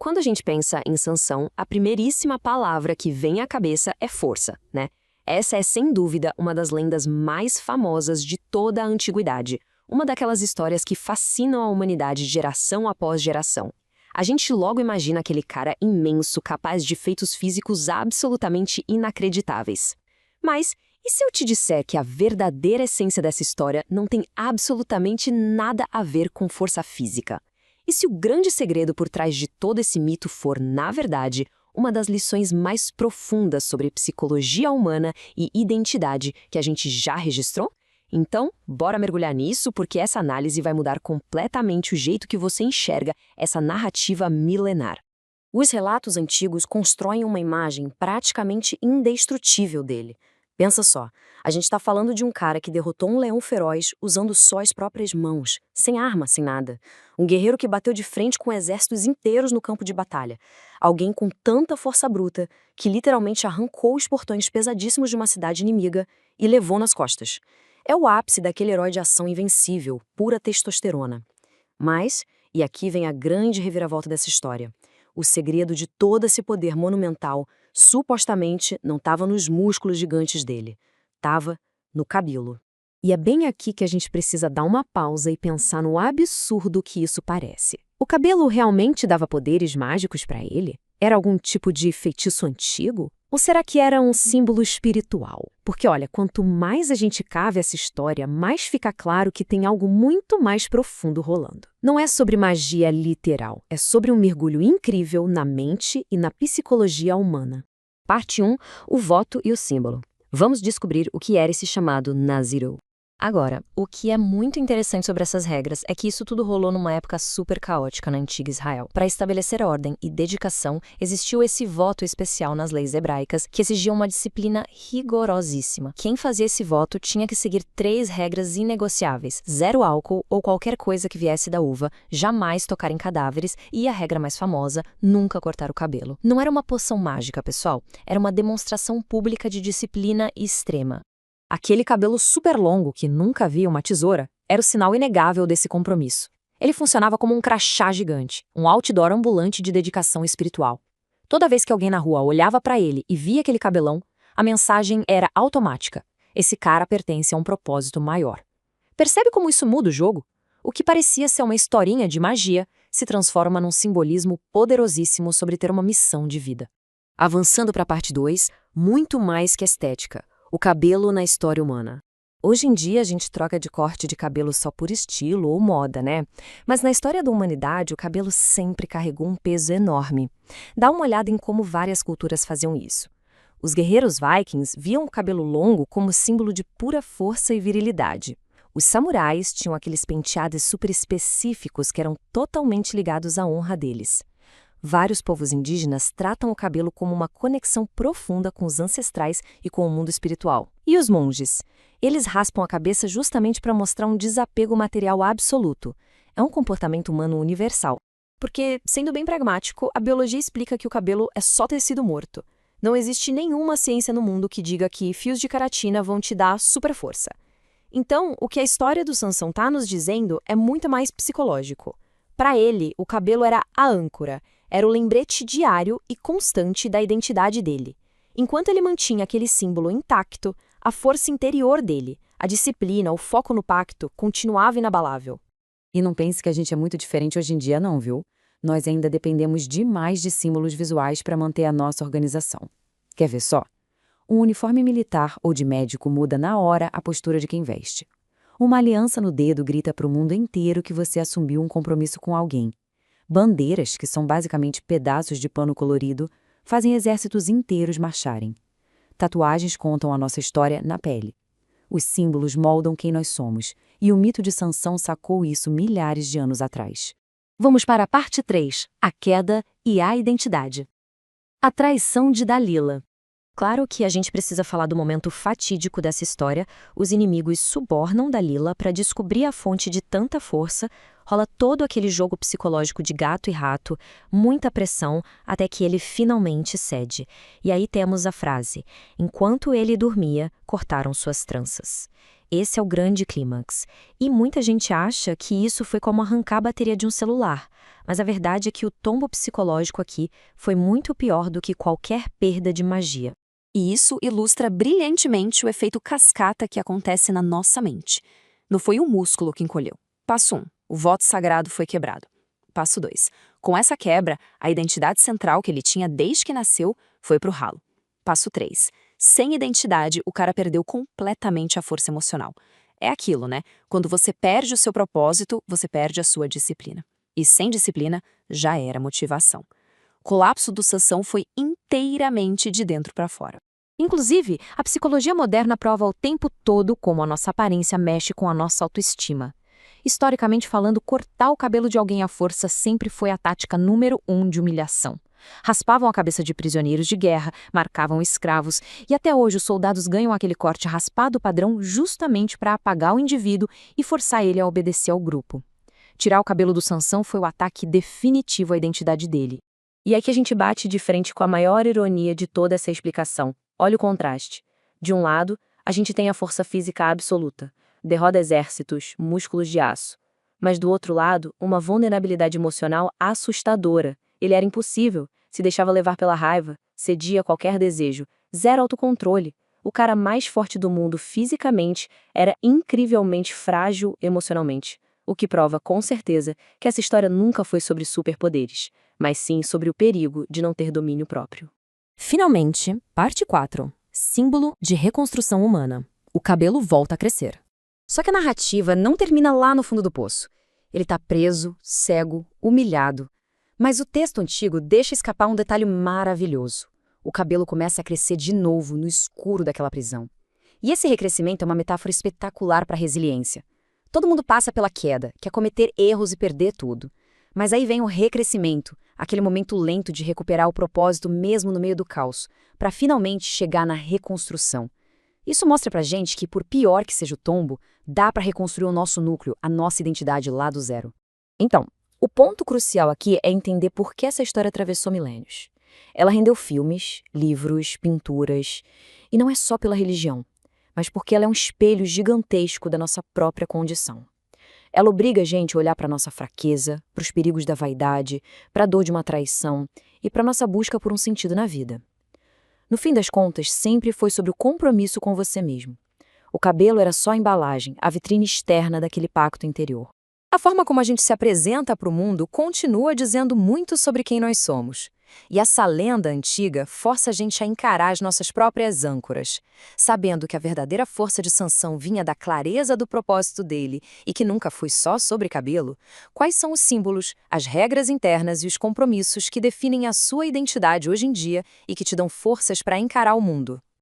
Quando a gente pensa em Sansão, a primeiríssima palavra que vem à cabeça é força, né? Essa é, sem dúvida, uma das lendas mais famosas de toda a antiguidade. Uma daquelas histórias que fascinam a humanidade geração após geração. A gente logo imagina aquele cara imenso, capaz de feitos físicos absolutamente inacreditáveis. Mas e se eu te disser que a verdadeira essência dessa história não tem absolutamente nada a ver com força física? E se o grande segredo por trás de todo esse mito for, na verdade, uma das lições mais profundas sobre psicologia humana e identidade que a gente já registrou? Então, bora mergulhar nisso, porque essa análise vai mudar completamente o jeito que você enxerga essa narrativa milenar. Os relatos antigos constroem uma imagem praticamente indestrutível dele. Pensa só, a gente está falando de um cara que derrotou um leão feroz usando só as próprias mãos, sem arma, sem nada. Um guerreiro que bateu de frente com exércitos inteiros no campo de batalha. Alguém com tanta força bruta que literalmente arrancou os portões pesadíssimos de uma cidade inimiga e levou nas costas. É o ápice daquele herói de ação invencível, pura testosterona. Mas, e aqui vem a grande reviravolta dessa história, o segredo de todo esse poder monumental supostamente não estava nos músculos gigantes dele, estava no cabelo. E é bem aqui que a gente precisa dar uma pausa e pensar no absurdo que isso parece. O cabelo realmente dava poderes mágicos para ele? Era algum tipo de feitiço antigo? Ou será que era um símbolo espiritual? Porque, olha, quanto mais a gente cava essa história, mais fica claro que tem algo muito mais profundo rolando. Não é sobre magia literal, é sobre um mergulho incrível na mente e na psicologia humana. Parte 1. O voto e o símbolo. Vamos descobrir o que era esse chamado Nazireu. Agora, o que é muito interessante sobre essas regras é que isso tudo rolou numa época super caótica na antiga Israel. Para estabelecer ordem e dedicação, existiu esse voto especial nas leis hebraicas que exigiam uma disciplina rigorosíssima. Quem fazia esse voto tinha que seguir 3 regras inegociáveis: 0 álcool ou qualquer coisa que viesse da uva, jamais tocar em cadáveres e a regra mais famosa, nunca cortar o cabelo. Não era uma poção mágica, pessoal, era uma demonstração pública de disciplina extrema. Aquele cabelo super longo, que nunca via uma tesoura, era o sinal inegável desse compromisso. Ele funcionava como um crachá gigante, um outdoor ambulante de dedicação espiritual. Toda vez que alguém na rua olhava para ele e via aquele cabelão, a mensagem era automática. Esse cara pertence a um propósito maior. Percebe como isso muda o jogo? O que parecia ser uma historinha de magia se transforma num simbolismo poderosíssimo sobre ter uma missão de vida. Avançando para a parte 2, muito mais que estética. O cabelo na história humana. Hoje em dia a gente troca de corte de cabelo só por estilo ou moda, né? Mas na história da humanidade o cabelo sempre carregou um peso enorme. Dá uma olhada em como várias culturas faziam isso. Os guerreiros vikings viam o cabelo longo como símbolo de pura força e virilidade. Os samurais tinham aqueles penteados super específicos que eram totalmente ligados à honra deles. Vários povos indígenas tratam o cabelo como uma conexão profunda com os ancestrais e com o mundo espiritual. E os monges? Eles raspam a cabeça justamente para mostrar um desapego material absoluto. É um comportamento humano universal. Porque, sendo bem pragmático, a biologia explica que o cabelo é só tecido morto. Não existe nenhuma ciência no mundo que diga que fios de queratina vão te dar super força. Então, o que a história do Sansão está nos dizendo é muito mais psicológico. Para ele, o cabelo era a âncora. Era o lembrete diário e constante da identidade dele. Enquanto ele mantinha aquele símbolo intacto, a força interior dele, a disciplina, o foco no pacto, continuava inabalável. E não pense que a gente é muito diferente hoje em dia não, viu? Nós ainda dependemos demais de símbolos visuais para manter a nossa organização. Quer ver só? Um uniforme militar ou de médico muda na hora a postura de quem veste. Uma aliança no dedo grita para o mundo inteiro que você assumiu um compromisso com alguém. Bandeiras, que são basicamente pedaços de pano colorido, fazem exércitos inteiros marcharem. Tatuagens contam a nossa história na pele. Os símbolos moldam quem nós somos, e o mito de Sansão sacou isso milhares de anos atrás. Vamos para a parte 3, a queda e a identidade. A traição de Dalila. Claro que a gente precisa falar do momento fatídico dessa história. Os inimigos subornam Dalila para descobrir a fonte de tanta força. Rola todo aquele jogo psicológico de gato e rato, muita pressão, até que ele finalmente cede. E aí temos a frase: enquanto ele dormia, cortaram suas tranças. Esse é o grande clímax. E muita gente acha que isso foi como arrancar a bateria de um celular. Mas a verdade é que o tombo psicológico aqui foi muito pior do que qualquer perda de magia. E isso ilustra brilhantemente o efeito cascata que acontece na nossa mente. Não foi o músculo que encolheu. Passo 1. O voto sagrado foi quebrado. Passo 2. Com essa quebra, a identidade central que ele tinha desde que nasceu foi pro ralo. Passo 3. Sem identidade, o cara perdeu completamente a força emocional. É aquilo, né? Quando você perde o seu propósito, você perde a sua disciplina. E sem disciplina, já era motivação. O colapso do Sansão foi inteiramente de dentro para fora. Inclusive, a psicologia moderna prova o tempo todo como a nossa aparência mexe com a nossa autoestima. Historicamente falando, cortar o cabelo de alguém à força sempre foi a tática número 1 de humilhação. Raspavam a cabeça de prisioneiros de guerra, marcavam escravos, e até hoje os soldados ganham aquele corte raspado padrão justamente para apagar o indivíduo e forçar ele a obedecer ao grupo. Tirar o cabelo do Sansão foi o ataque definitivo à identidade dele. E aqui a gente bate de frente com a maior ironia de toda essa explicação. Olha o contraste. De um lado, a gente tem a força física absoluta, derroda exércitos, músculos de aço. Mas do outro lado, uma vulnerabilidade emocional assustadora. Ele era impossível, se deixava levar pela raiva, cedia a qualquer desejo, zero autocontrole. O cara mais forte do mundo fisicamente era incrivelmente frágil emocionalmente. O que prova, com certeza, que essa história nunca foi sobre superpoderes, mas sim sobre o perigo de não ter domínio próprio. Finalmente, parte 4. Símbolo de reconstrução humana. O cabelo volta a crescer. Só que a narrativa não termina lá no fundo do poço. Ele está preso, cego, humilhado. Mas o texto antigo deixa escapar um detalhe maravilhoso. O cabelo começa a crescer de novo no escuro daquela prisão. E esse recrescimento é uma metáfora espetacular para a resiliência. Todo mundo passa pela queda, quer cometer erros e perder tudo. Mas aí vem o recrescimento, aquele momento lento de recuperar o propósito mesmo no meio do caos, para finalmente chegar na reconstrução. Isso mostra pra gente que, por pior que seja o tombo, dá para reconstruir o nosso núcleo, a nossa identidade lá do zero. Então, o ponto crucial aqui é entender por que essa história atravessou milênios. Ela rendeu filmes, livros, pinturas, e não é só pela religião, mas porque ela é um espelho gigantesco da nossa própria condição. Ela obriga a gente a olhar para a nossa fraqueza, para os perigos da vaidade, para a dor de uma traição e para a nossa busca por um sentido na vida. No fim das contas, sempre foi sobre o compromisso com você mesmo. O cabelo era só a embalagem, a vitrine externa daquele pacto interior. A forma como a gente se apresenta para o mundo continua dizendo muito sobre quem nós somos. E essa lenda antiga força a gente a encarar as nossas próprias âncoras, sabendo que a verdadeira força de Sansão vinha da clareza do propósito dele e que nunca foi só sobre cabelo. Quais são os símbolos, as regras internas e os compromissos que definem a sua identidade hoje em dia e que te dão forças para encarar o mundo?